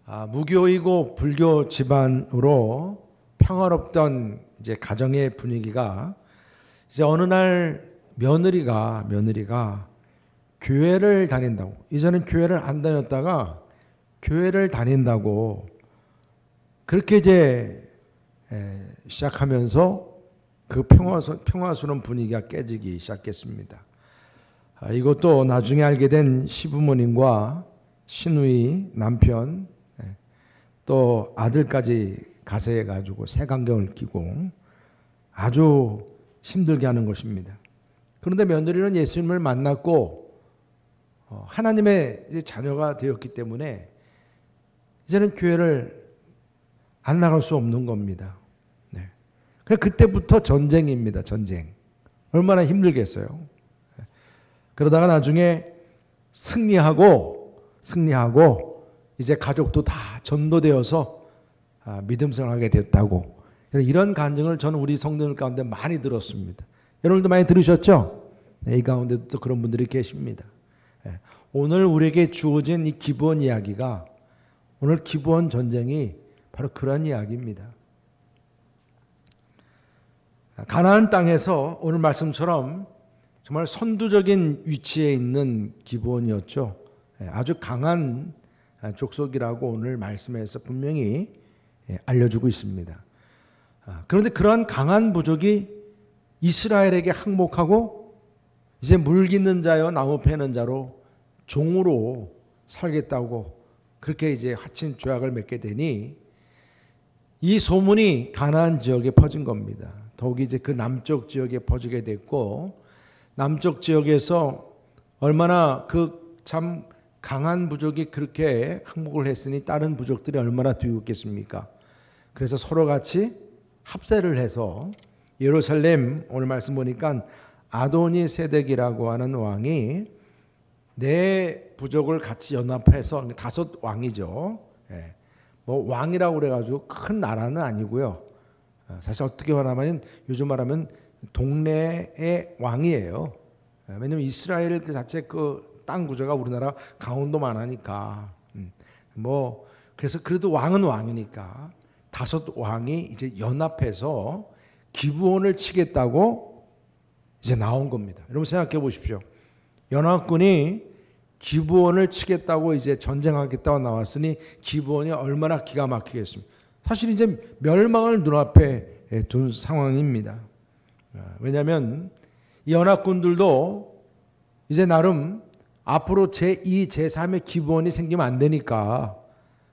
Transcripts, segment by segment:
무교이고 불교 집안으로 평화롭던 이제 가정의 분위기가 이제 어느 날 며느리가 교회를 다닌다고, 이전엔 교회를 안 다녔다가 교회를 다닌다고 그렇게 이제 시작하면서 그 평화스러운 분위기가 깨지기 시작했습니다. 이것도 나중에 알게 된 시부모님과 시누이, 남편, 또 아들까지 가세해가지고 색안경을 끼고 아주 힘들게 하는 것입니다. 그런데 며느리는 예수님을 만났고 하나님의 자녀가 되었기 때문에 이제는 교회를 안 나갈 수 없는 겁니다. 그때부터 전쟁입니다. 전쟁. 얼마나 힘들겠어요. 그러다가 나중에 승리하고 이제 가족도 다 전도되어서 믿음 생활하게 됐다고, 이런 간증을 저는 우리 성도들 가운데 많이 들었습니다. 여러분도 많이 들으셨죠? 이 가운데도 또 그런 분들이 계십니다. 오늘 우리에게 주어진 이 기브온 이야기가, 오늘 기브온 전쟁이 바로 그런 이야기입니다. 가나안 땅에서 오늘 말씀처럼 정말 선두적인 위치에 있는 기브온이었죠. 아주 강한 족속이라고 오늘 말씀에서 분명히 알려주고 있습니다. 그런데 그러한 강한 부족이 이스라엘에게 항복하고 이제 물 깃는 자여 나무 패는 자로 종으로 살겠다고 그렇게 이제 하친 조약을 맺게 되니 이 소문이 가나안 지역에 퍼진 겁니다. 더욱이 이제 그 남쪽 지역에 퍼지게 됐고, 남쪽 지역에서 얼마나 그 참 강한 부족이 그렇게 항복을 했으니 다른 부족들이 얼마나 뒤웃겠습니까? 그래서 서로 같이 합세를 해서 예루살렘, 오늘 말씀 보니까 아도니 세덱이라고 하는 왕이 네 부족을 같이 연합해서 5 왕이죠. 뭐 왕이라고 그래가지고 큰 나라는 아니고요. 사실 어떻게 말하면 요즘 말하면 동네의 왕이에요. 왜냐하면 이스라엘 그 자체 그 땅 구조가 우리나라 강원도만 하니까 뭐 그래서 그래도 왕은 왕이니까 5 왕이 이제 연합해서 기브온을 치겠다고 이제 나온 겁니다. 여러분 생각해 보십시오. 연합군이 기브온을 치겠다고 이제 전쟁하겠다고 나왔으니 기브온이 얼마나 기가 막히겠습니까? 사실 이제 멸망을 눈앞에 둔 상황입니다. 왜냐하면 이 연합군들도 이제 나름 앞으로 제2, 제3의 기브온이 생기면 안 되니까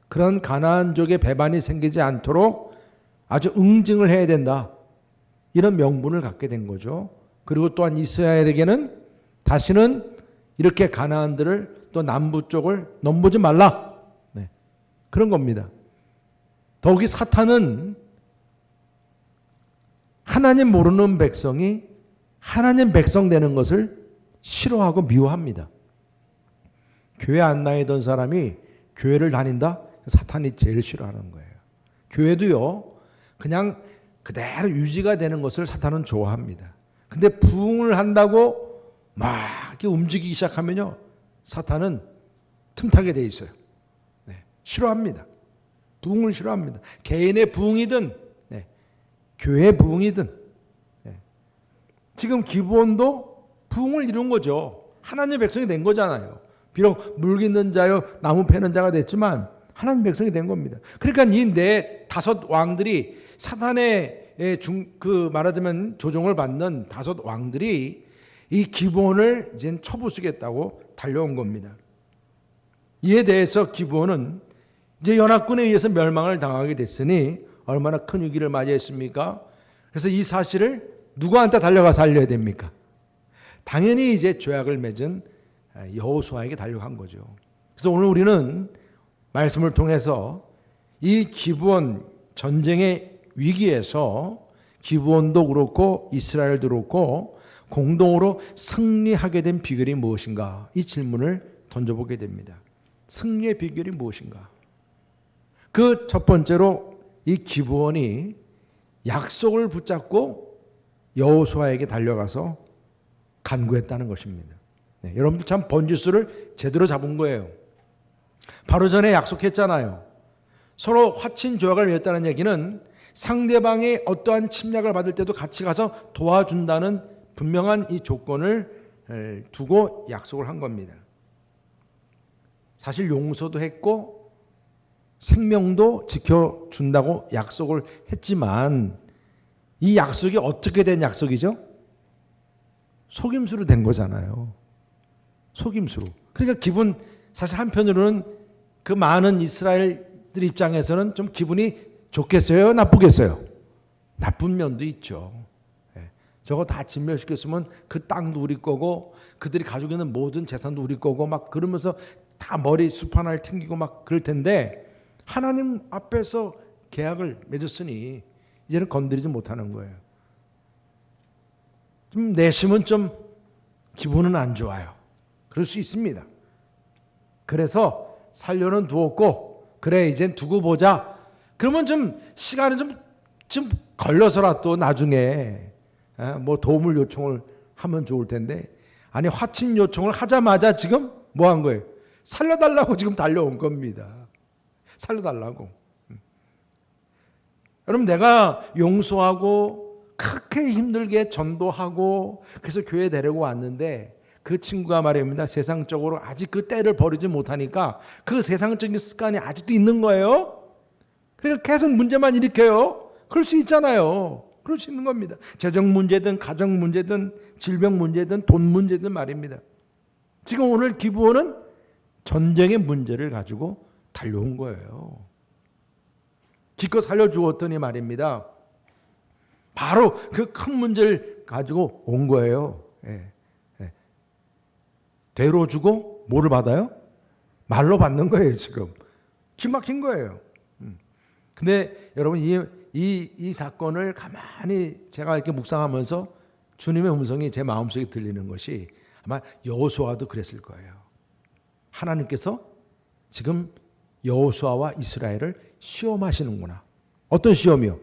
그런 가나안족의 배반이 생기지 않도록 아주 응징을 해야 된다, 이런 명분을 갖게 된 거죠. 그리고 또한 이스라엘에게는 다시는 이렇게 가나안들을 또 남부 쪽을 넘보지 말라, 그런 겁니다. 더욱이 사탄은 하나님 모르는 백성이 하나님 백성 되는 것을 싫어하고 미워합니다. 교회 안 다니던 사람이 교회를 다닌다? 사탄이 제일 싫어하는 거예요. 교회도요, 그냥 그대로 유지가 되는 것을 사탄은 좋아합니다. 근데 부흥을 한다고 막 이렇게 움직이기 시작하면요, 사탄은 틈타게 돼 있어요. 싫어합니다. 부흥을 싫어합니다. 개인의 부흥이든 교회 부흥이든. 지금 기브온도 부흥을 이룬 거죠. 하나님의 백성이 된 거잖아요. 비록 물 깃는 자요 나무 패는 자가 됐지만 하나님 백성이 된 겁니다. 그러니까 이 5 왕들이 사탄의 그 말하자면 조종을 받는 5 왕들이 이 기브온을 이제 쳐부수겠다고 달려온 겁니다. 이에 대해서 기브온은 이제 연합군에 의해서 멸망을 당하게 됐으니 얼마나 큰 위기를 맞이했습니까? 그래서 이 사실을 누구한테 달려가서 알려야 됩니까? 당연히 이제 조약을 맺은 여호수아에게 달려간 거죠. 그래서 오늘 우리는 말씀을 통해서 이 기브온 전쟁의 위기에서 기브온도 그렇고 이스라엘도 그렇고 공동으로 승리하게 된 비결이 무엇인가, 이 질문을 던져보게 됩니다. 승리의 비결이 무엇인가? 그 첫 번째로 이 기브온이 약속을 붙잡고 여호수아에게 달려가서 간구했다는 것입니다. 여러분들 참 번지수를 제대로 잡은 거예요. 바로 전에 약속했잖아요. 서로 화친 조약을 맺었다는 얘기는 상대방의 어떠한 침략을 받을 때도 같이 가서 도와준다는 분명한 이 조건을 두고 약속을 한 겁니다. 사실 용서도 했고 생명도 지켜준다고 약속을 했지만 이 약속이 어떻게 된 약속이죠? 속임수로 된 거잖아요. 속임수로. 그러니까 사실 한편으로는 그 많은 이스라엘들 입장에서는 좀 기분이 좋겠어요? 나쁘겠어요? 나쁜 면도 있죠. 저거 다 진멸시켰으면 그 땅도 우리 거고 그들이 가지고 있는 모든 재산도 우리 거고 막 그러면서 다 머리 숲 하나를 튕기고 막 그럴 텐데 하나님 앞에서 계약을 맺었으니 이제는 건드리지 못하는 거예요. 좀 내심은 좀 기분은 안 좋아요. 그럴 수 있습니다. 그래서 살려는 두었고 그래 이젠 두고 보자. 그러면 좀 시간은 좀 걸려서라도 나중에 뭐 도움을 요청을 하면 좋을 텐데 아니 화친 요청을 하자마자 지금 뭐 한 거예요? 살려달라고 지금 달려온 겁니다. 살려달라고. 여러분 내가 용서하고 그렇게 힘들게 전도하고 그래서 교회 데리고 왔는데 그 친구가 말입니다. 세상적으로 아직 그 때를 버리지 못하니까 그 세상적인 습관이 아직도 있는 거예요. 그러니까 계속 문제만 일으켜요. 그럴 수 있잖아요. 그럴 수 있는 겁니다. 재정 문제든 가정 문제든 질병 문제든 돈 문제든 말입니다. 지금 오늘 기부원은 전쟁의 문제를 가지고 달려온 거예요. 기껏 살려주었더니 말입니다. 바로 그 큰 문제를 가지고 온 거예요. 대로 주고 뭐를 받아요? 말로 받는 거예요 지금. 기막힌 거예요. 근데 여러분 이 사건을 가만히 제가 이렇게 묵상하면서 주님의 음성이 제 마음속에 들리는 것이 아마 여호수아도 그랬을 거예요. 하나님께서 지금 여호수아와 이스라엘을 시험하시는구나. 어떤 시험이요?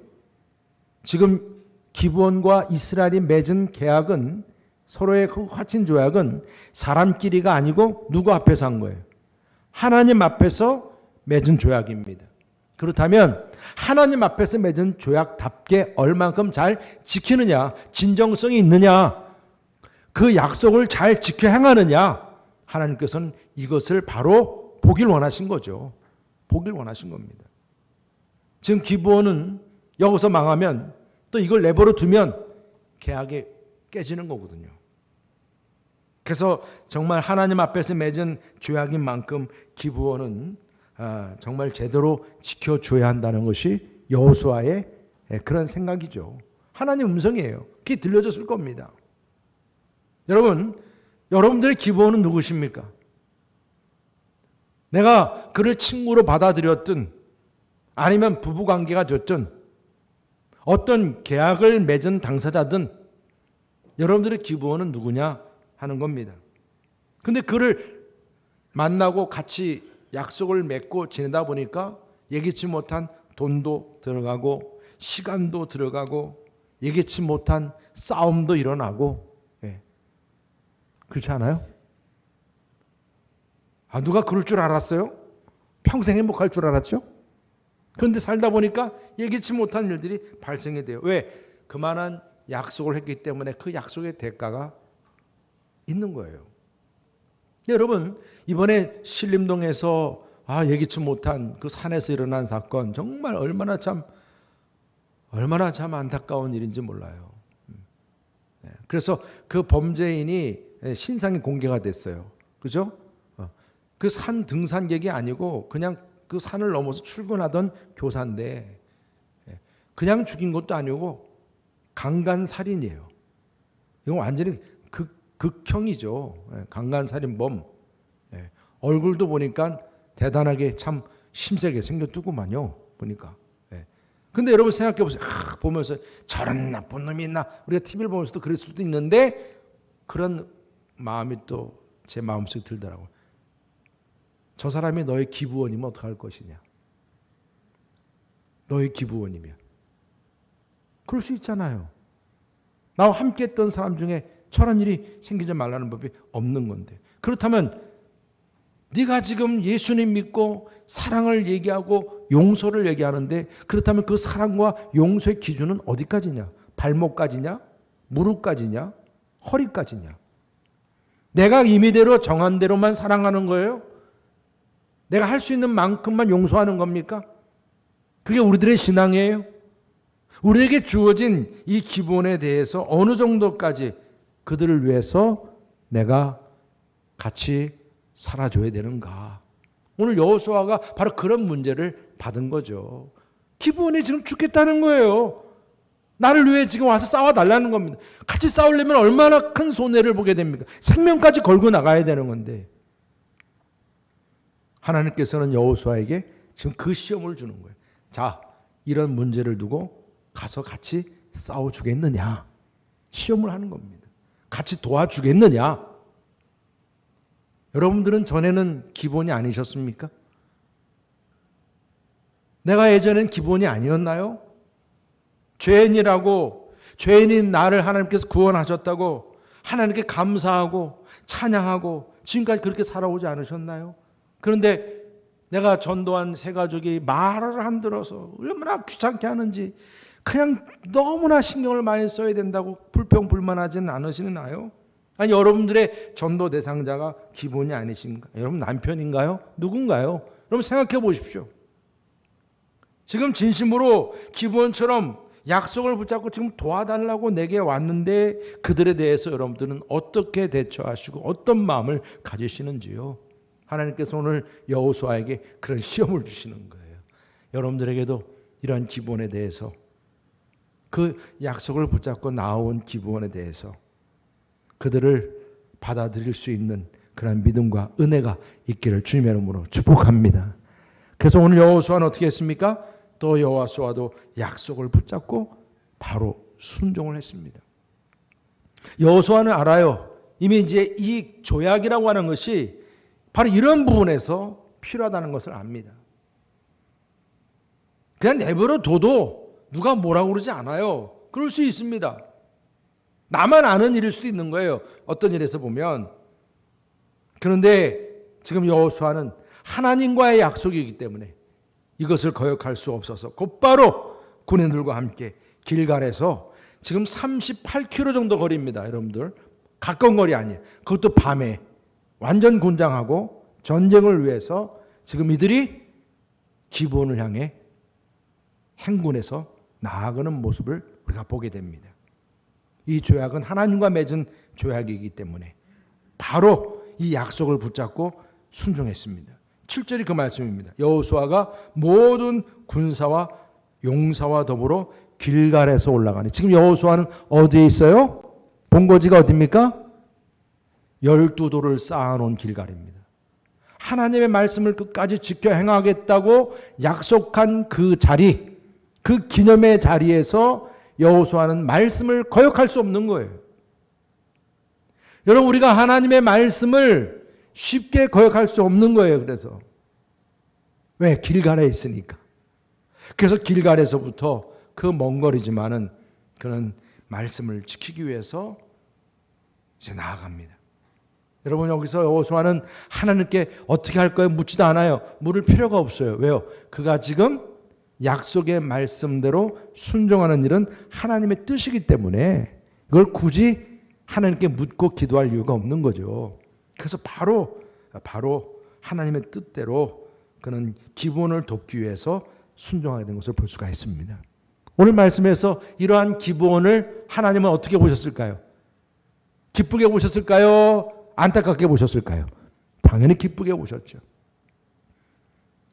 지금 기브온과 이스라엘이 맺은 계약은 서로의 그 화친 조약은 사람끼리가 아니고 누구 앞에서 한 거예요? 하나님 앞에서 맺은 조약입니다. 그렇다면 하나님 앞에서 맺은 조약답게 얼만큼 잘 지키느냐, 진정성이 있느냐, 그 약속을 잘 지켜 행하느냐, 하나님께서는 이것을 바로 보길 원하신 거죠. 보길 원하신 겁니다. 지금 기브온은 여기서 망하면 또 이걸 내버려 두면 계약이 깨지는 거거든요. 그래서 정말 하나님 앞에서 맺은 조약인 만큼 기브온은 정말 제대로 지켜줘야 한다는 것이 여호수아의 그런 생각이죠. 하나님 음성이에요. 그게 들려졌을 겁니다. 여러분들의 기브온은 누구십니까? 내가 그를 친구로 받아들였든 아니면 부부관계가 됐든 어떤 계약을 맺은 당사자든 여러분들의 기브온은 누구냐 하는 겁니다. 근데 그를 만나고 같이 약속을 맺고 지내다 보니까 예기치 못한 돈도 들어가고 시간도 들어가고 예기치 못한 싸움도 일어나고 그렇지 않아요? 누가 그럴 줄 알았어요? 평생 행복할 줄 알았죠? 그런데 살다 보니까 예기치 못한 일들이 발생이 돼요. 왜? 그만한 약속을 했기 때문에 그 약속의 대가가 있는 거예요. 여러분 이번에 신림동에서 예기치 못한 그 산에서 일어난 사건 정말 얼마나 참 안타까운 일인지 몰라요. 그래서 그 범죄인이 신상이 공개가 됐어요. 그죠? 그 산 등산객이 아니고 그냥 그 산을 넘어서 출근하던 교사인데 그냥 죽인 것도 아니고 강간살인이에요. 이건 완전히 극형이죠. 강간살인범. 얼굴도 보니까 대단하게 참 심세게 생겼더구만요. 보니까. 근데 여러분 생각해 보세요. 보면서 저런 나쁜 놈이 있나? 우리가 TV를 보면서도 그럴 수도 있는데 그런 마음이 또 제 마음속에 들더라고요. 저 사람이 너의 기부원이면 어떡할 것이냐? 너의 기부원이면. 그럴 수 있잖아요. 나와 함께 했던 사람 중에 저런 일이 생기지 말라는 법이 없는 건데. 그렇다면 네가 지금 예수님 믿고 사랑을 얘기하고 용서를 얘기하는데 그렇다면 그 사랑과 용서의 기준은 어디까지냐? 발목까지냐? 무릎까지냐? 허리까지냐? 내가 임의대로 정한 대로만 사랑하는 거예요? 내가 할 수 있는 만큼만 용서하는 겁니까? 그게 우리들의 신앙이에요? 우리에게 주어진 이 기본에 대해서 어느 정도까지 그들을 위해서 내가 같이 살아줘야 되는가? 오늘 여호수아가 바로 그런 문제를 받은 거죠. 기본이 지금 죽겠다는 거예요. 나를 위해 지금 와서 싸워달라는 겁니다. 같이 싸우려면 얼마나 큰 손해를 보게 됩니까? 생명까지 걸고 나가야 되는 건데 하나님께서는 여호수아에게 지금 그 시험을 주는 거예요. 자, 이런 문제를 두고 가서 같이 싸워주겠느냐? 시험을 하는 겁니다. 같이 도와주겠느냐? 여러분들은 전에는 기본이 아니셨습니까? 내가 예전엔 기본이 아니었나요? 죄인이라고, 죄인인 나를 하나님께서 구원하셨다고 하나님께 감사하고 찬양하고 지금까지 그렇게 살아오지 않으셨나요? 그런데 내가 전도한 세 가족이 말을 안 들어서 얼마나 귀찮게 하는지 그냥 너무나 신경을 많이 써야 된다고 불평불만하지는 않으시나요? 아니, 여러분들의 전도 대상자가 기본이 아니신가? 여러분 남편인가요? 누군가요? 여러분 생각해 보십시오. 지금 진심으로 기본처럼 약속을 붙잡고 지금 도와달라고 내게 왔는데 그들에 대해서 여러분들은 어떻게 대처하시고 어떤 마음을 가지시는지요? 하나님께서 오늘 여호수아에게 그런 시험을 주시는 거예요. 여러분들에게도 이런 기본에 대해서 그 약속을 붙잡고 나온 기본에 대해서 그들을 받아들일 수 있는 그런 믿음과 은혜가 있기를 주님의 이름으로 축복합니다. 그래서 오늘 여호수아는 어떻게 했습니까? 또 여호수아도 약속을 붙잡고 바로 순종을 했습니다. 여호수아는 알아요. 이미 이제 이 조약이라고 하는 것이 바로 이런 부분에서 필요하다는 것을 압니다. 그냥 내버려 둬도 누가 뭐라고 그러지 않아요. 그럴 수 있습니다. 나만 아는 일일 수도 있는 거예요. 어떤 일에서 보면. 그런데 지금 여호수아는 하나님과의 약속이기 때문에 이것을 거역할 수 없어서 곧바로 군인들과 함께 길갈에서 지금 38km 정도 거리입니다. 여러분들 가까운 거리 아니에요. 그것도 밤에 완전 군장하고 전쟁을 위해서 지금 이들이 기브온을 향해 행군해서 나아가는 모습을 우리가 보게 됩니다. 이 조약은 하나님과 맺은 조약이기 때문에 바로 이 약속을 붙잡고 순종했습니다. 7절이 그 말씀입니다. 여호수아가 모든 군사와 용사와 더불어 길갈에서 올라가니, 지금 여호수아는 어디에 있어요? 본거지가 어디입니까? 12돌을 쌓아놓은 길갈입니다. 하나님의 말씀을 끝까지 지켜 행하겠다고 약속한 그 자리, 그 기념의 자리에서 여호수아는 말씀을 거역할 수 없는 거예요. 여러분, 우리가 하나님의 말씀을 쉽게 거역할 수 없는 거예요. 그래서 왜? 길갈에 있으니까. 그래서 길갈에서부터 그 먼 거리지만은 그는 말씀을 지키기 위해서 이제 나아갑니다. 여러분, 여기서 여호수아는 하나님께 어떻게 할 거예요? 묻지도 않아요. 물을 필요가 없어요. 왜요? 그가 지금 약속의 말씀대로 순종하는 일은 하나님의 뜻이기 때문에 이걸 굳이 하나님께 묻고 기도할 이유가 없는 거죠. 그래서 바로 하나님의 뜻대로 그는 기본을 돕기 위해서 순종하게 된 것을 볼 수가 있습니다. 오늘 말씀에서 이러한 기본을 하나님은 어떻게 보셨을까요? 기쁘게 보셨을까요? 안타깝게 보셨을까요? 당연히 기쁘게 보셨죠.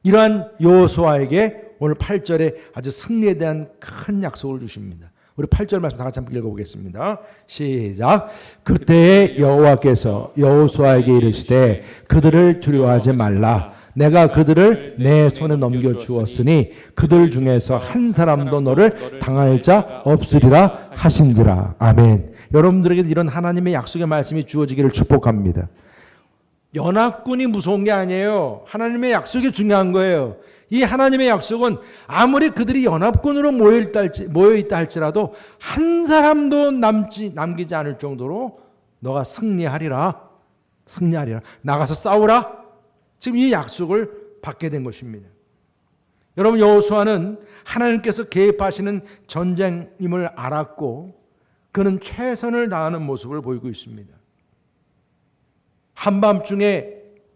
이러한 여호수아에게 오늘 8절에 아주 승리에 대한 큰 약속을 주십니다. 우리 8절 말씀 다 같이 한번 읽어보겠습니다. 시작. 그때 여호와께서 여호수아에게 이르시되 그들을 두려워하지 말라. 내가 그들을 내 손에 넘겨주었으니 그들 중에서 한 사람도 너를 당할 자 없으리라 하신지라. 아멘. 여러분들에게 이런 하나님의 약속의 말씀이 주어지기를 축복합니다. 연합군이 무서운 게 아니에요. 하나님의 약속이 중요한 거예요. 이 하나님의 약속은 아무리 그들이 연합군으로 모여있다 할지라도 한 사람도 남기지 않을 정도로 너가 승리하리라. 나가서 싸우라. 지금 이 약속을 받게 된 것입니다. 여러분, 여호수아는 하나님께서 개입하시는 전쟁임을 알았고 그는 최선을 다하는 모습을 보이고 있습니다. 한밤중에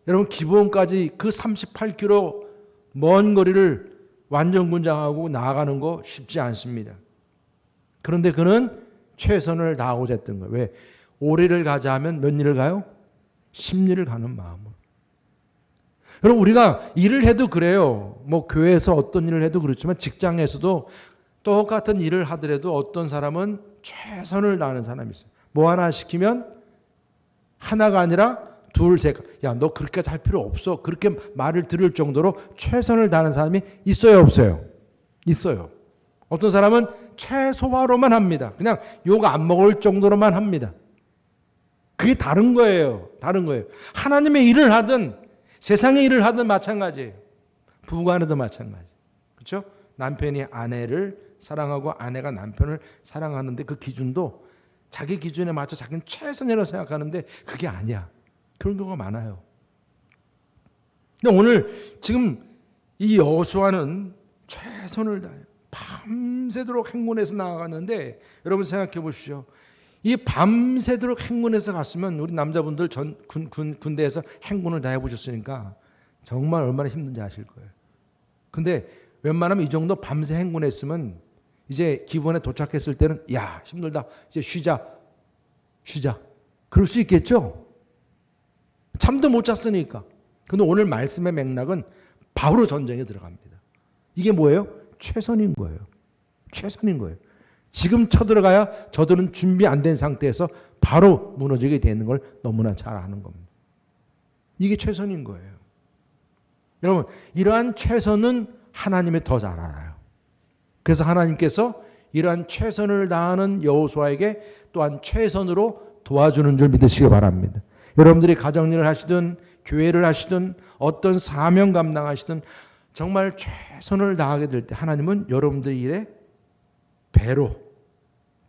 여러분 기브온까지 그 38km 먼 거리를 완전군장하고 나아가는 거 쉽지 않습니다. 그런데 그는 최선을 다하고자 했던 거예요. 왜? 오래를 가자 하면 몇 리를 가요? 10리를 가는 마음으로. 여러분, 우리가 일을 해도 그래요. 뭐 교회에서 어떤 일을 해도 그렇지만 직장에서도 똑같은 일을 하더라도 어떤 사람은 최선을 다하는 사람이 있어요. 뭐 하나 시키면 하나가 아니라 둘, 셋. 야, 너 그렇게까지 할 필요 없어. 그렇게 말을 들을 정도로 최선을 다하는 사람이 있어요, 없어요? 있어요. 어떤 사람은 최소화로만 합니다. 그냥 욕 안 먹을 정도로만 합니다. 그게 다른 거예요. 다른 거예요. 하나님의 일을 하든 세상의 일을 하든 마찬가지예요. 부부간에도 마찬가지. 그렇죠? 남편이 아내를 사랑하고 아내가 남편을 사랑하는데 그 기준도 자기 기준에 맞춰 자기는 최선이라고 생각하는데 그게 아니야. 그런 경우가 많아요. 근데 오늘 지금 이 여호수아는 최선을 다해요. 밤새도록 행군해서 나아갔는데 여러분 생각해 보십시오. 이 밤새도록 행군해서 갔으면 우리 남자분들 군대에서 행군을 다 해보셨으니까 정말 얼마나 힘든지 아실 거예요. 근데 웬만하면 이 정도 밤새 행군했으면 이제 기본에 도착했을 때는 야 힘들다 이제 쉬자 그럴 수 있겠죠. 잠도 못 잤으니까. 근데 오늘 말씀의 맥락은 바로 전쟁에 들어갑니다. 이게 뭐예요? 최선인 거예요. 최선인 거예요. 지금 쳐들어가야 저들은 준비 안 된 상태에서 바로 무너지게 되는 걸 너무나 잘 아는 겁니다. 이게 최선인 거예요. 여러분, 이러한 최선은 하나님이 더 잘 알아요. 그래서 하나님께서 이러한 최선을 다하는 여호수아에게 또한 최선으로 도와주는 줄 믿으시기 바랍니다. 여러분들이 가정일을 하시든 교회를 하시든 어떤 사명 감당하시든 정말 최선을 다하게 될 때 하나님은 여러분들의 일에 배로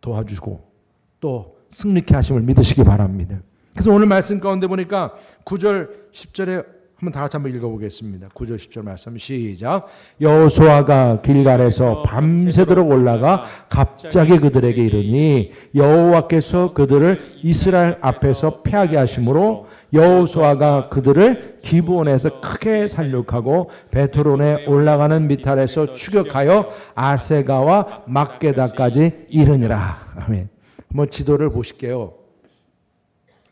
도와주고 또 승리케 하심을 믿으시기 바랍니다. 그래서 오늘 말씀 가운데 보니까 9절 10절에 한번 다 같이 한번 읽어보겠습니다. 9절 10절 말씀 시작. 여호수아가 길갈에서 밤새도록 올라가 갑자기 그들에게 이르니 여호와께서 그들을 이스라엘 앞에서 패하게 하심으로 여호수아가 그들을 기브온에서 크게 살육하고 베토론에 올라가는 미탈에서 추격하여 아세가와 막게다까지 이르니라. 아멘. 한번 지도를 보실게요.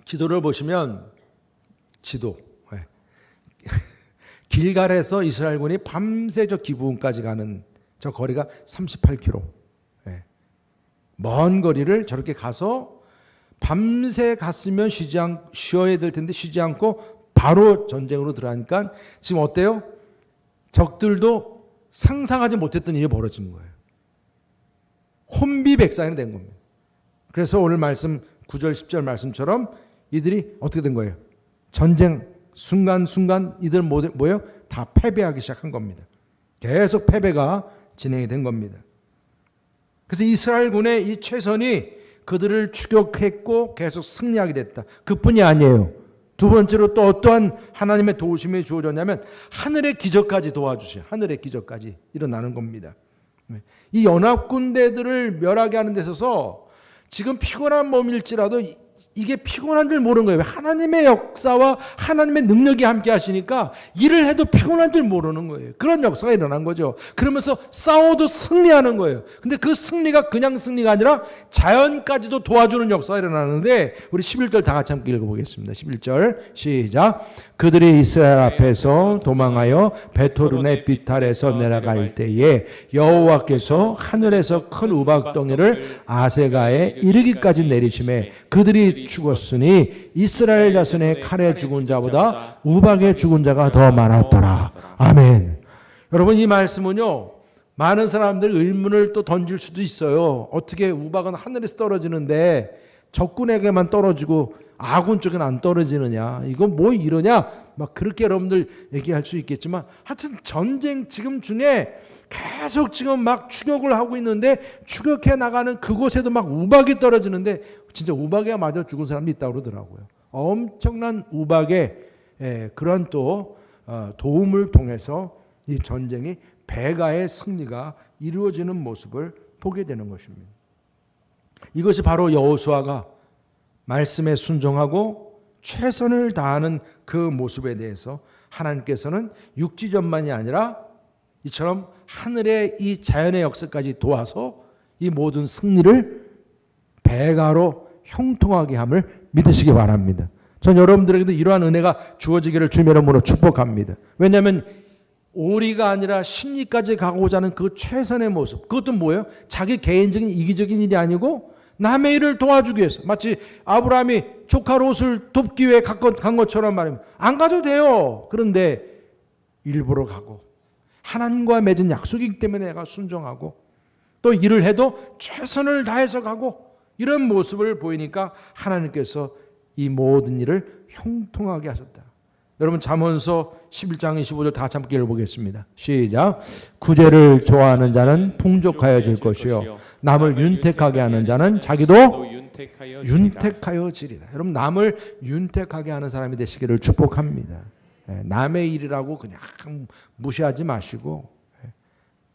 지도를 보시면 지도 길갈에서 이스라엘군이 밤새 저 기브온까지 가는 저 거리가 38km. 먼 거리를 저렇게 가서 밤새 갔으면 쉬어야 될 텐데 쉬지 않고 바로 전쟁으로 들어가니까 지금 어때요? 적들도 상상하지 못했던 일이 벌어진 거예요. 혼비백산이 된 겁니다. 그래서 오늘 말씀 9절 10절 말씀처럼 이들이 어떻게 된 거예요? 전쟁 순간순간 이들 뭐예요? 다 패배하기 시작한 겁니다. 계속 패배가 진행이 된 겁니다. 그래서 이스라엘군의 이 최선이 그들을 추격했고 계속 승리하게 됐다. 그뿐이 아니에요. 두 번째로 또 어떠한 하나님의 도우심이 주어졌냐면 하늘의 기적까지 도와주세요. 하늘의 기적까지 일어나는 겁니다. 이 연합군대들을 멸하게 하는 데 있어서 지금 피곤한 몸일지라도 이게 피곤한 줄 모르는 거예요. 하나님의 역사와 하나님의 능력이 함께 하시니까 일을 해도 피곤한 줄 모르는 거예요. 그런 역사가 일어난 거죠. 그러면서 싸워도 승리하는 거예요. 근데 그 승리가 그냥 승리가 아니라 자연까지도 도와주는 역사가 일어나는데 우리 11절 다 같이 함께 읽어보겠습니다. 11절 시작. 그들이 이스라엘 앞에서 도망하여 베토른의 비탈에서 내려갈 때에 여호와께서 하늘에서 큰 우박덩이를 아세가에 이르기까지 내리심에 그들이 죽었으니 이스라엘 자손의 칼에 죽은 자보다 우박에 죽은 자가 더 많았더라. 아멘. 여러분, 이 말씀은요 많은 사람들 의문을 또 던질 수도 있어요. 어떻게 우박은 하늘에서 떨어지는데 적군에게만 떨어지고 아군 쪽에는 안 떨어지느냐, 이건 뭐 이러냐, 막 그렇게 여러분들 얘기할 수 있겠지만 하여튼 전쟁 지금 중에 계속 지금 막 추격을 하고 있는데 추격해 나가는 그곳에도 막 우박이 떨어지는데 진짜 우박에 맞아 죽은 사람이 있다고 그러더라고요. 엄청난 우박에 그런 또 도움을 통해서 이 전쟁이 배가의 승리가 이루어지는 모습을 보게 되는 것입니다. 이것이 바로 여호수아가 말씀에 순종하고 최선을 다하는 그 모습에 대해서 하나님께서는 육지전만이 아니라 이처럼 하늘의 이 자연의 역사까지 도와서 이 모든 승리를 배가로 형통하게 함을 믿으시기 바랍니다. 전 여러분들에게도 이러한 은혜가 주어지기를 주님의 이름으로 축복합니다. 왜냐하면 오리가 아니라 심리까지 가고자 하는 그 최선의 모습, 그것도 뭐예요? 자기 개인적인 이기적인 일이 아니고 남의 일을 도와주기 위해서. 마치 아브라함이 조카 롯을 돕기 위해 간 것처럼 말입니다. 안 가도 돼요. 그런데 일부러 가고 하나님과 맺은 약속이기 때문에 내가 순종하고 또 일을 해도 최선을 다해서 가고 이런 모습을 보이니까 하나님께서 이 모든 일을 형통하게 하셨다. 여러분 잠언서 11장 25절 다 함께 읽어보겠습니다. 시작. 구제를 좋아하는 자는 풍족하여질 것이요 남을 윤택하게 하는 자는 자기도 윤택하여지리라. 여러분 남을 윤택하게 하는 사람이 되시기를 축복합니다. 남의 일이라고 그냥 무시하지 마시고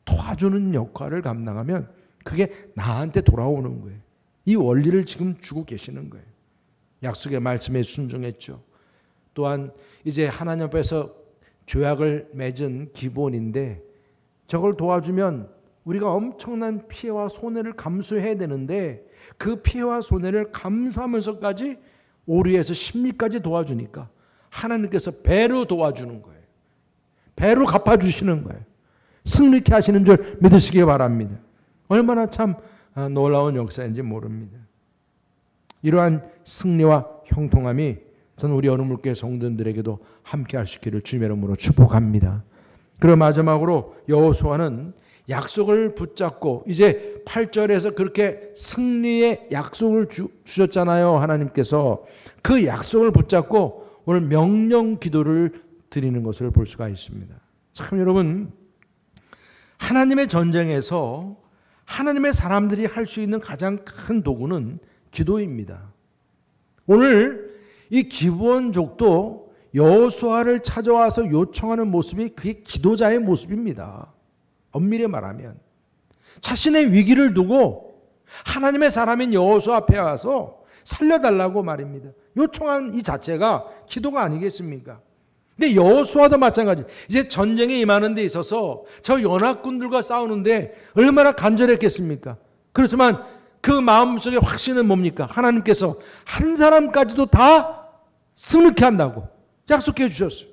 도와주는 역할을 감당하면 그게 나한테 돌아오는 거예요. 이 원리를 지금 주고 계시는 거예요. 약속의 말씀에 순종했죠. 또한 이제 하나님 앞에서 조약을 맺은 기본인데 저걸 도와주면 우리가 엄청난 피해와 손해를 감수해야 되는데 그 피해와 손해를 감수하면서까지 오류에서 심리까지 도와주니까 하나님께서 배로 도와주는 거예요. 배로 갚아주시는 거예요. 승리케 하시는 줄 믿으시기 바랍니다. 얼마나 참 놀라운 역사인지 모릅니다. 이러한 승리와 형통함이 저는 우리 어느물교회 성도들에게도 함께 할 수 있기를 주님의 이름으로 축복합니다. 그리고 마지막으로 여호수아는 약속을 붙잡고 이제 8절에서 그렇게 승리의 약속을 주셨잖아요. 하나님께서 그 약속을 붙잡고 오늘 명령 기도를 드리는 것을 볼 수가 있습니다. 참 여러분 하나님의 전쟁에서 하나님의 사람들이 할 수 있는 가장 큰 도구는 기도입니다. 오늘 이 기브온족도 여호수아를 찾아와서 요청하는 모습이 그게 기도자의 모습입니다. 엄밀히 말하면 자신의 위기를 두고 하나님의 사람인 여호수아 앞에 와서 살려달라고 말입니다. 요청한 이 자체가 기도가 아니겠습니까? 근데 여호수아도 마찬가지. 이제 전쟁에 임하는 데 있어서 저 연합군들과 싸우는데 얼마나 간절했겠습니까? 그렇지만 그 마음속의 확신은 뭡니까? 하나님께서 한 사람까지도 다 승리케 한다고 약속해 주셨어요.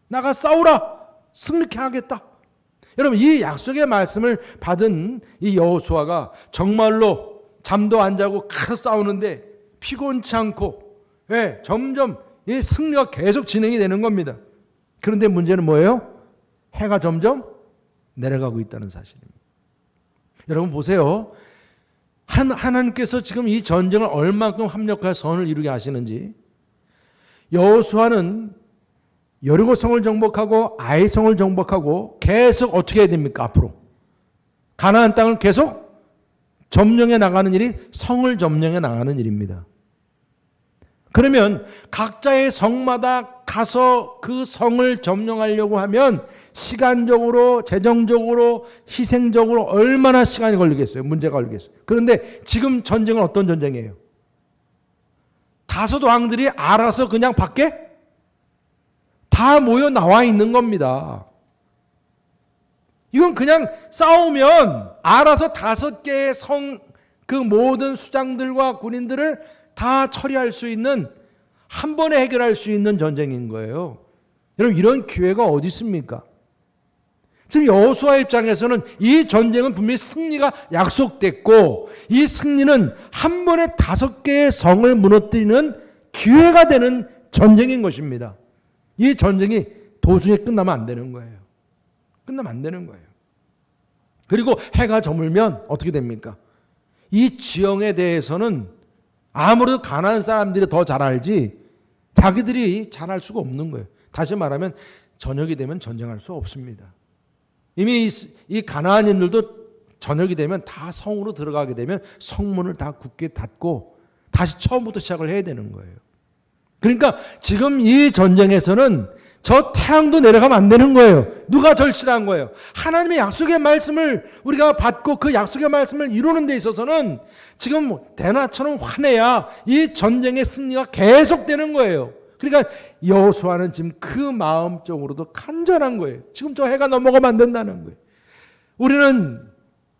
나가 싸우라. 승리케 하겠다. 여러분 이 약속의 말씀을 받은 이 여호수아가 정말로 잠도 안 자고 가서 싸우는데 피곤치 않고 점점 이 승리가 계속 진행이 되는 겁니다. 그런데 문제는 뭐예요? 해가 점점 내려가고 있다는 사실입니다. 여러분 보세요. 하나님께서 지금 이 전쟁을 얼마만큼 합력하여 선을 이루게 하시는지. 여호수아는 여리고성을 정복하고 아이성을 정복하고 계속 어떻게 해야 됩니까? 앞으로 가나안 땅을 계속 점령해 나가는 일이 성을 점령해 나가는 일입니다. 그러면 각자의 성마다 가서 그 성을 점령하려고 하면 시간적으로, 재정적으로, 희생적으로 얼마나 시간이 걸리겠어요? 문제가 걸리겠어요? 그런데 지금 전쟁은 어떤 전쟁이에요? 다섯 왕들이 알아서 그냥 밖에 다 모여 나와 있는 겁니다. 이건 그냥 싸우면 알아서 5개의 성, 그 모든 수장들과 군인들을 다 처리할 수 있는, 한 번에 해결할 수 있는 전쟁인 거예요. 여러분 이런 기회가 어디 있습니까? 지금 여호수아 입장에서는 이 전쟁은 분명히 승리가 약속됐고 이 승리는 한 번에 5개의 성을 무너뜨리는 기회가 되는 전쟁인 것입니다. 이 전쟁이 도중에 끝나면 안 되는 거예요. 끝나면 안 되는 거예요. 그리고 해가 저물면 어떻게 됩니까? 이 지형에 대해서는 아무래도 가나안 사람들이 더 잘 알지 자기들이 잘 알 수가 없는 거예요. 다시 말하면 저녁이 되면 전쟁할 수 없습니다. 이미 이 가나안인들도 저녁이 되면 다 성으로 들어가게 되면 성문을 다 굳게 닫고 다시 처음부터 시작을 해야 되는 거예요. 그러니까 지금 이 전쟁에서는 저 태양도 내려가면 안 되는 거예요. 누가 절실한 거예요? 하나님의 약속의 말씀을 우리가 받고 그 약속의 말씀을 이루는 데 있어서는 지금 대나처럼 화내야 이 전쟁의 승리가 계속되는 거예요. 그러니까 여호수아는 지금 그 마음적으로도 간절한 거예요. 지금 저 해가 넘어가면 안 된다는 거예요. 우리는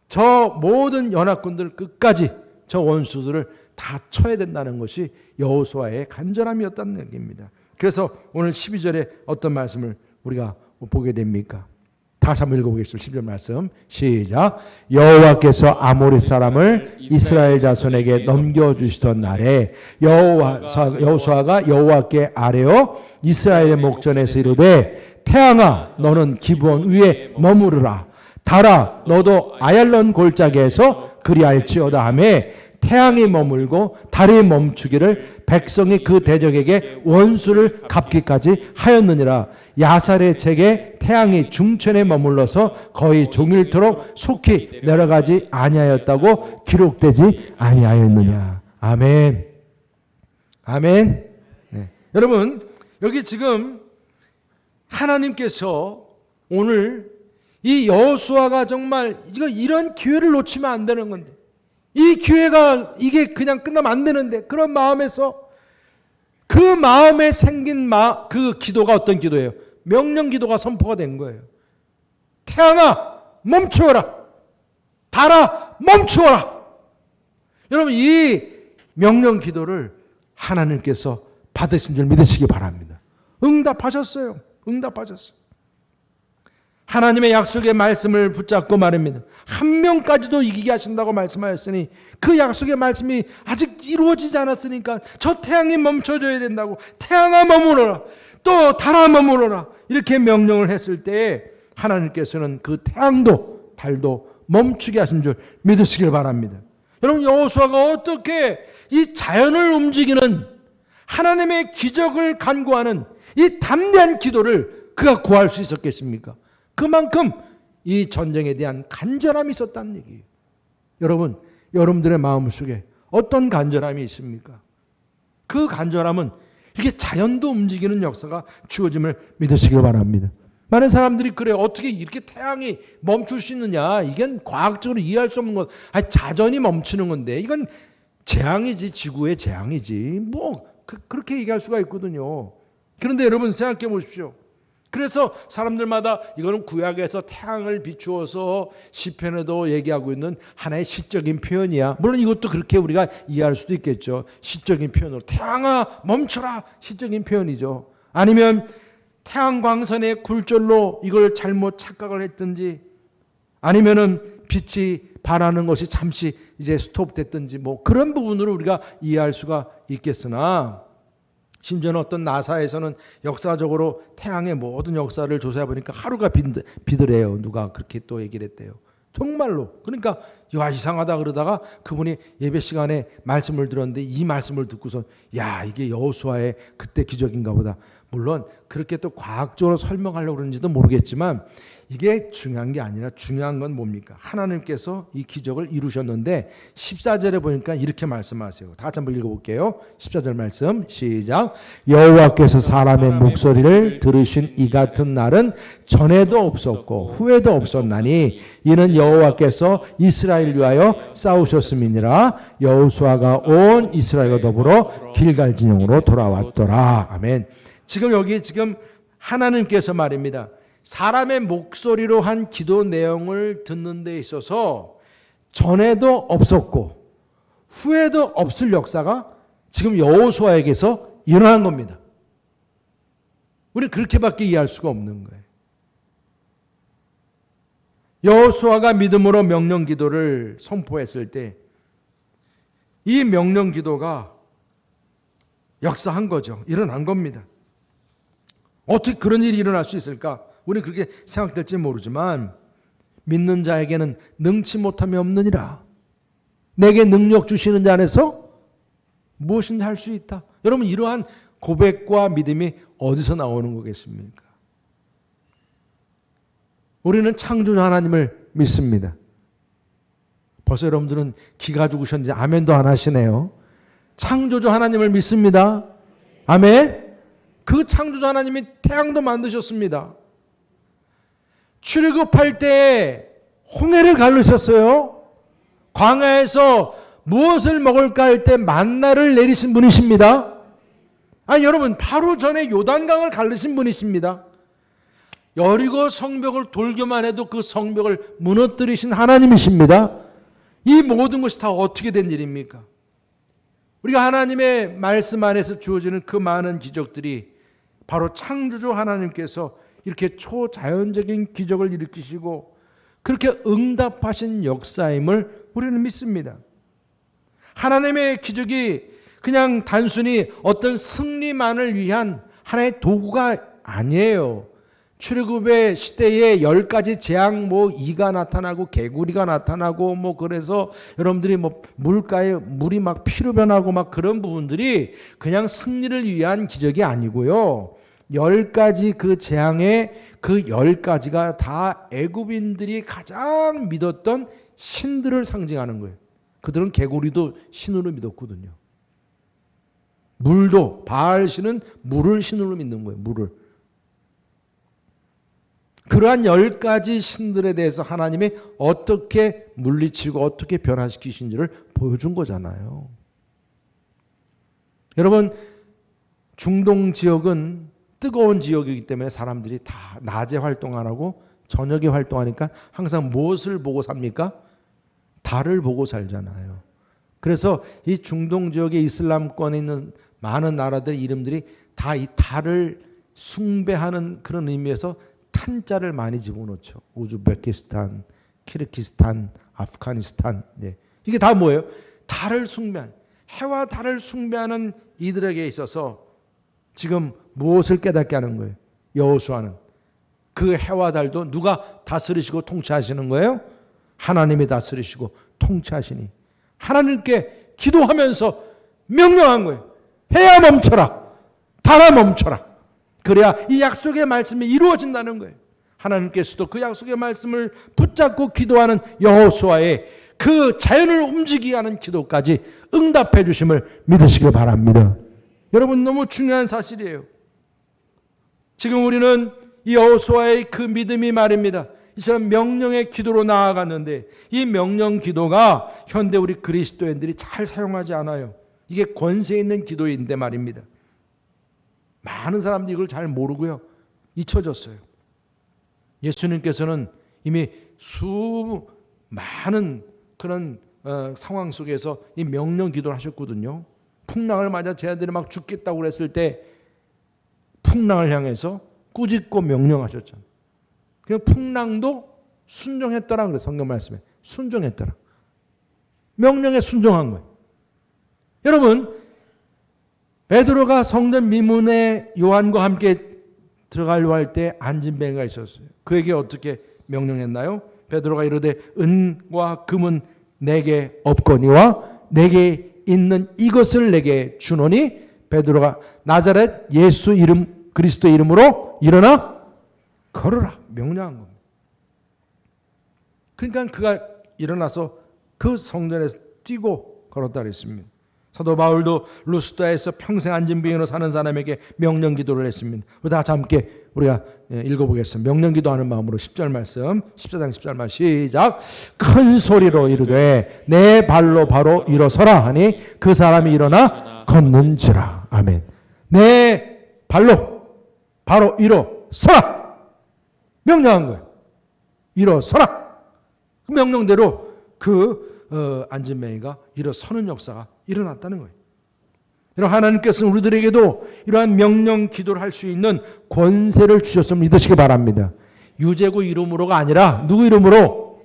저 모든 연합군들 끝까지 저 원수들을 다 쳐야 된다는 것이 여호수아의 간절함이었다는 얘기입니다. 그래서 오늘 12절에 어떤 말씀을 우리가 보게 됩니까? 다시 한번 읽어보겠습니다. 10절 말씀 시작. 여호와께서 아모리 사람을 이스라엘 자손에게 넘겨주시던 날에 여호수아가 여호와께 아뢰어 이스라엘의 목전에서 이르되 태양아 너는 기브온 위에 머무르라. 달아 너도 아얄론 골짜기에서 그리할지어다 하며 태양이 머물고 달이 멈추기를 백성이 그 대적에게 원수를 갚기까지 하였느니라. 야살의 책에 태양이 중천에 머물러서 거의 종일토록 속히 내려가지 아니하였다고 기록되지 아니하였느냐. 아멘. 아멘. 네. 여러분 여기 지금 하나님께서 오늘 이 여호수아가 정말 이런 기회를 놓치면 안 되는 건데 이 기회가 이게 그냥 끝나면 안 되는데 그런 마음에서 그 마음에 생긴 그 기도가 어떤 기도예요? 명령 기도가 선포가 된 거예요. 태양아 멈추어라. 달아 멈추어라. 여러분 이 명령 기도를 하나님께서 받으신 줄 믿으시기 바랍니다. 응답하셨어요. 응답하셨어요. 하나님의 약속의 말씀을 붙잡고 말입니다. 한 명까지도 이기게 하신다고 말씀하셨으니 그 약속의 말씀이 아직 이루어지지 않았으니까 저 태양이 멈춰줘야 된다고 태양아 머무러라 또 달아 머무러라 이렇게 명령을 했을 때 하나님께서는 그 태양도 달도 멈추게 하신 줄 믿으시길 바랍니다. 여러분 여호수아가 어떻게 이 자연을 움직이는 하나님의 기적을 간구하는 이 담대한 기도를 그가 구할 수 있었겠습니까? 그만큼 이 전쟁에 대한 간절함이 있었다는 얘기예요. 여러분, 여러분들의 마음속에 어떤 간절함이 있습니까? 그 간절함은 이렇게 자연도 움직이는 역사가 주어짐을 믿으시길 바랍니다. 많은 사람들이 그래요. 어떻게 이렇게 태양이 멈출 수 있느냐? 이건 과학적으로 이해할 수 없는 것. 아니, 자전이 멈추는 건데 이건 재앙이지, 지구의 재앙이지. 그렇게 얘기할 수가 있거든요. 그런데 여러분 생각해 보십시오. 그래서 사람들마다 이거는 구약에서 태양을 비추어서 시편에도 얘기하고 있는 하나의 시적인 표현이야. 물론 이것도 그렇게 우리가 이해할 수도 있겠죠. 시적인 표현으로 태양아 멈춰라 시적인 표현이죠. 아니면 태양광선의 굴절로 이걸 잘못 착각을 했든지 아니면은 빛이 반하는 것이 잠시 이제 스톱됐든지 그런 부분으로 우리가 이해할 수가 있겠으나 심지어는 어떤 나사에서는 역사적으로 태양의 모든 역사를 조사해 보니까 하루가 비더래요. 누가 그렇게 또 얘기를 했대요. 정말로. 그러니까 이상하다 그러다가 그분이 예배 시간에 말씀을 들었는데 이 말씀을 듣고서 이게 여호수아의 그때 기적인가 보다. 물론 그렇게 또 과학적으로 설명하려고 그러는지도 모르겠지만 이게 중요한 게 아니라 중요한 건 뭡니까? 하나님께서 이 기적을 이루셨는데 14절에 보니까 이렇게 말씀하세요. 다 같이 한번 읽어볼게요. 14절 말씀 시작. 여호와께서 사람의 목소리를 들으신 이 같은 날은 전에도 없었고 후에도 없었나니 이는 여호와께서 이스라엘 위하여 싸우셨음이니라. 여호수아가 온 이스라엘과 더불어 길갈 진영으로 돌아왔더라. 아멘. 지금 하나님께서 말입니다. 사람의 목소리로 한 기도 내용을 듣는 데 있어서 전에도 없었고 후에도 없을 역사가 지금 여호수아에게서 일어난 겁니다. 우리는 그렇게밖에 이해할 수가 없는 거예요. 여호수아가 믿음으로 명령 기도를 선포했을 때 이 명령 기도가 역사한 거죠. 일어난 겁니다. 어떻게 그런 일이 일어날 수 있을까? 우리는 그렇게 생각될지 모르지만 믿는 자에게는 능치 못함이 없느니라. 내게 능력 주시는 자 안에서 무엇인지 할 수 있다. 여러분 이러한 고백과 믿음이 어디서 나오는 거겠습니까? 우리는 창조주 하나님을 믿습니다. 벌써 여러분들은 기가 죽으셨는지 아멘도 안 하시네요. 창조주 하나님을 믿습니다. 아멘. 그 창조주 하나님이 태양도 만드셨습니다. 출애굽할 때 홍해를 가르셨어요. 광야에서 무엇을 먹을까 할 때 만나를 내리신 분이십니다. 아니 여러분, 바로 전에 요단강을 가르신 분이십니다. 여리고 성벽을 돌기만 해도 그 성벽을 무너뜨리신 하나님이십니다. 이 모든 것이 다 어떻게 된 일입니까? 우리가 하나님의 말씀 안에서 주어지는 그 많은 기적들이 바로 창조주 하나님께서 이렇게 초자연적인 기적을 일으키시고 그렇게 응답하신 역사임을 우리는 믿습니다. 하나님의 기적이 그냥 단순히 어떤 승리만을 위한 하나의 도구가 아니에요. 출애굽의 시대에 10가지 재앙, 이가 나타나고 개구리가 나타나고 그래서 여러분들이 물가에 물이 막 피로 변하고 그런 부분들이 그냥 승리를 위한 기적이 아니고요. 10가지 그 재앙의 그 10가지가 다 애굽인들이 가장 믿었던 신들을 상징하는 거예요. 그들은 개구리도 신으로 믿었거든요. 물도 바알 신은 물을 신으로 믿는 거예요. 물을. 그러한 10가지 신들에 대해서 하나님이 어떻게 물리치고 어떻게 변화시키신지를 보여준 거잖아요. 여러분, 중동 지역은 뜨거운 지역이기 때문에 사람들이 다 낮에 활동 안 하고 저녁에 활동하니까 항상 무엇을 보고 삽니까? 달을 보고 살잖아요. 그래서 이 중동 지역의 이슬람권에 있는 많은 나라들 이름들이 다 이 달을 숭배하는 그런 의미에서 탄자를 많이 집어넣죠. 우즈베키스탄, 키르기스탄, 아프가니스탄. 네. 이게 다 뭐예요? 달을 숭배하는, 해와 달을 숭배하는 이들에게 있어서 지금 무엇을 깨닫게 하는 거예요? 여호수아는 그 해와 달도 누가 다스리시고 통치하시는 거예요? 하나님이 다스리시고 통치하시니 하나님께 기도하면서 명령한 거예요. 해야 멈춰라, 달아 멈춰라. 그래야 이 약속의 말씀이 이루어진다는 거예요. 하나님께서도 그 약속의 말씀을 붙잡고 기도하는 여호수아의 그 자연을 움직이게 하는 기도까지 응답해 주심을 믿으시길 바랍니다. 여러분, 너무 중요한 사실이에요. 지금 우리는 이 여호수아의 그 믿음이 말입니다. 이처럼 명령의 기도로 나아갔는데 이 명령 기도가 현대 우리 그리스도인들이 잘 사용하지 않아요. 이게 권세 있는 기도인데 말입니다. 많은 사람들이 이걸 잘 모르고요. 잊혀졌어요. 예수님께서는 이미 많은 그런 상황 속에서 이 명령 기도를 하셨거든요. 풍랑을 맞아 제자들이 막 죽겠다고 그랬을 때 풍랑을 향해서 꾸짖고 명령하셨잖아요. 그 풍랑도 순종했더라 그래. 성경 말씀에 순종했더라. 명령에 순종한 거예요. 여러분, 베드로가 성전 미문에 요한과 함께 들어가려고 할 때 안진뱅이가 있었어요. 그에게 어떻게 명령했나요? 베드로가 이르되 은과 금은 내게 없거니와 내게 있는 이것을 내게 주노니 베드로가 나자렛 예수 이름 그리스도 이름으로 일어나 걸으라 명령한 겁니다. 그러니까 그가 일어나서 그 성전에서 뛰고 걸었다 그랬습니다. 사도 바울도 루스드라에서 평생 안진병으로 사는 사람에게 명령 기도를 했습니다. 우리 다 같이 함께 우리가 읽어보겠습니다. 명령 기도하는 마음으로 10절 말씀, 14장 10절 말씀 시작. 큰 소리로 이르되 내 발로 바로 일어서라 하니 그 사람이 일어나 걷는지라. 아멘. 내 발로 바로 일어서라. 명령한 거예요. 일어서라. 그 명령대로 안진뱅이가 일어서는 역사가 일어났다는 거예요. 여러분, 하나님께서는 우리들에게도 이러한 명령 기도를 할 수 있는 권세를 주셨음을 믿으시기 바랍니다. 유재구 이름으로가 아니라 누구 이름으로?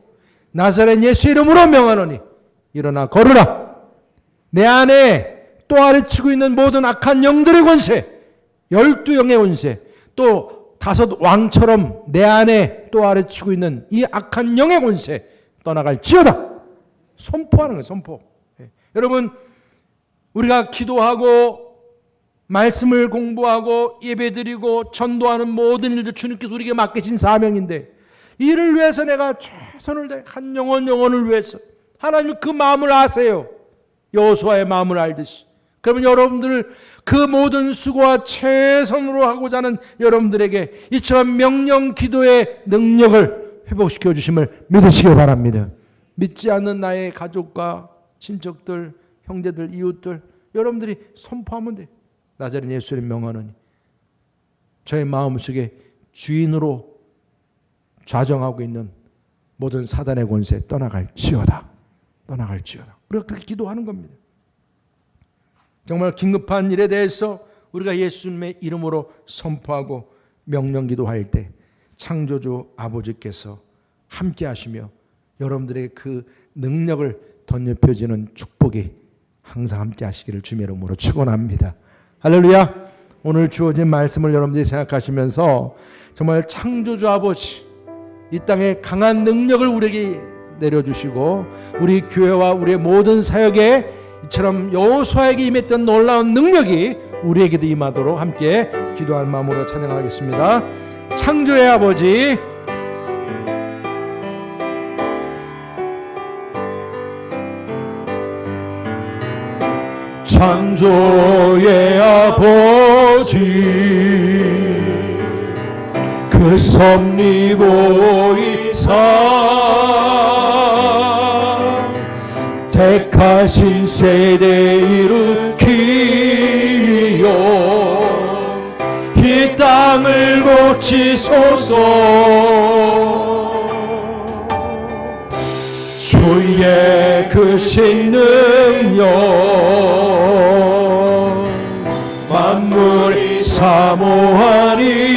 나사렛 예수 이름으로 명하노니 일어나 걸으라. 내 안에 또 아래치고 있는 모든 악한 영들의 권세, 12영의 권세, 또 5 왕처럼 내 안에 또 아래치고 있는 이 악한 영의 권세 떠나갈지어다. 선포하는 거예요. 선포. 여러분, 우리가 기도하고 말씀을 공부하고 예배드리고 전도하는 모든 일들 주님께서 우리에게 맡기신 사명인데 이를 위해서 내가 최선을 다해 한 영혼을 위해서 하나님 그 마음을 아세요. 여호수아의 마음을 알듯이 그러면 여러분들 그 모든 수고와 최선으로 하고자 하는 여러분들에게 이처럼 명령 기도의 능력을 회복시켜 주심을 믿으시기 바랍니다. 믿지 않는 나의 가족과 친척들, 형제들, 이웃들 여러분들이 선포하면 돼. 나자렛 예수를 명하노니 저의 마음속에 주인으로 좌정하고 있는 모든 사단의 권세 떠나갈지어다. 떠나갈지어다. 우리가 그렇게 기도하는 겁니다. 정말 긴급한 일에 대해서 우리가 예수님의 이름으로 선포하고 명령 기도할 때 창조주 아버지께서 함께 하시며 여러분들의 그 능력을 덧입혀지는 축복이 항상 함께 하시기를 주의 이름으로 축원합니다. 할렐루야. 오늘 주어진 말씀을 여러분들이 생각하시면서 정말 창조주 아버지 이 땅에 강한 능력을 우리에게 내려주시고 우리 교회와 우리의 모든 사역에 이처럼 여호수아에게 임했던 놀라운 능력이 우리에게도 임하도록 함께 기도할 마음으로 찬양하겠습니다. 창조의 아버지 창조의 아버지 그 섭리보이사 택하신 세대 일으키요 이 땅을 고치소서 주의 그 신능력 만물이 사모하니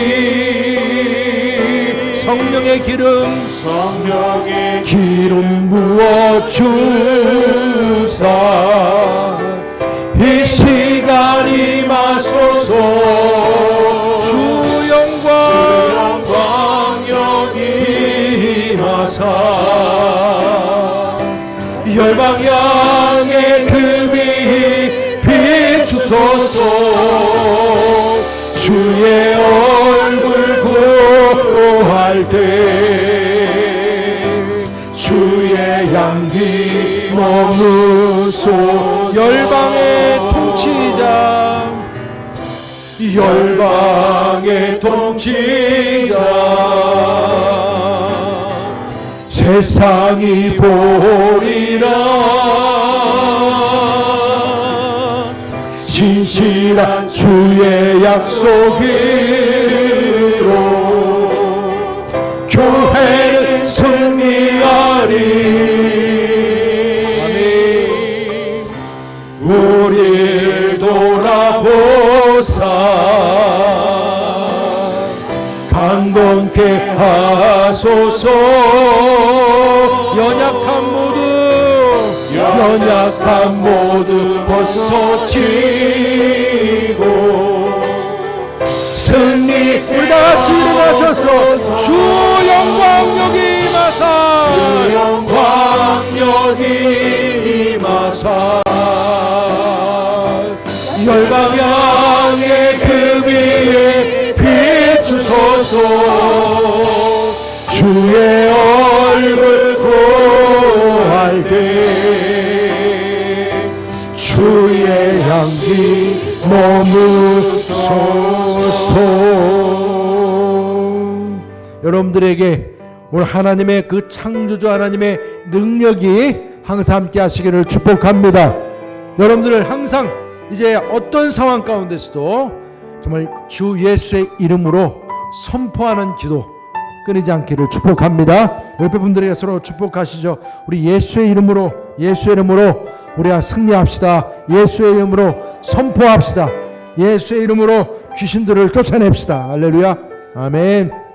성령의 기름 부어 주사 이 시간 임하소서 주 영광 여기 임하사 열방향의 금이 비추소서 주의 얼굴 구할 때 주의 향기 머무소 열방의 통치자 세상이 보리라 진실한 주의 약속으로 교회는 승리하리 아멘. 우릴 돌아보사 강건케 하소서 연약한 모두 벗어지고 승리 우리 다같이 일어나셔서 주 영광 여기 임하사 주 영광 여기 임하사 열방향의 그 위에 비추소서 주의 얼굴 구할 때 주의 향기 머무소서. 여러분들에게 오늘 하나님의 그 창조주 하나님의 능력이 항상 함께 하시기를 축복합니다. 여러분들을 항상 이제 어떤 상황 가운데서도 정말 주 예수의 이름으로 선포하는 기도 끊이지 않기를 축복합니다. 옆에 분들에게 서로 축복하시죠. 우리 예수의 이름으로 우리가 승리합시다. 예수의 이름으로 선포합시다. 예수의 이름으로 귀신들을 쫓아냅시다. 할렐루야. 아멘.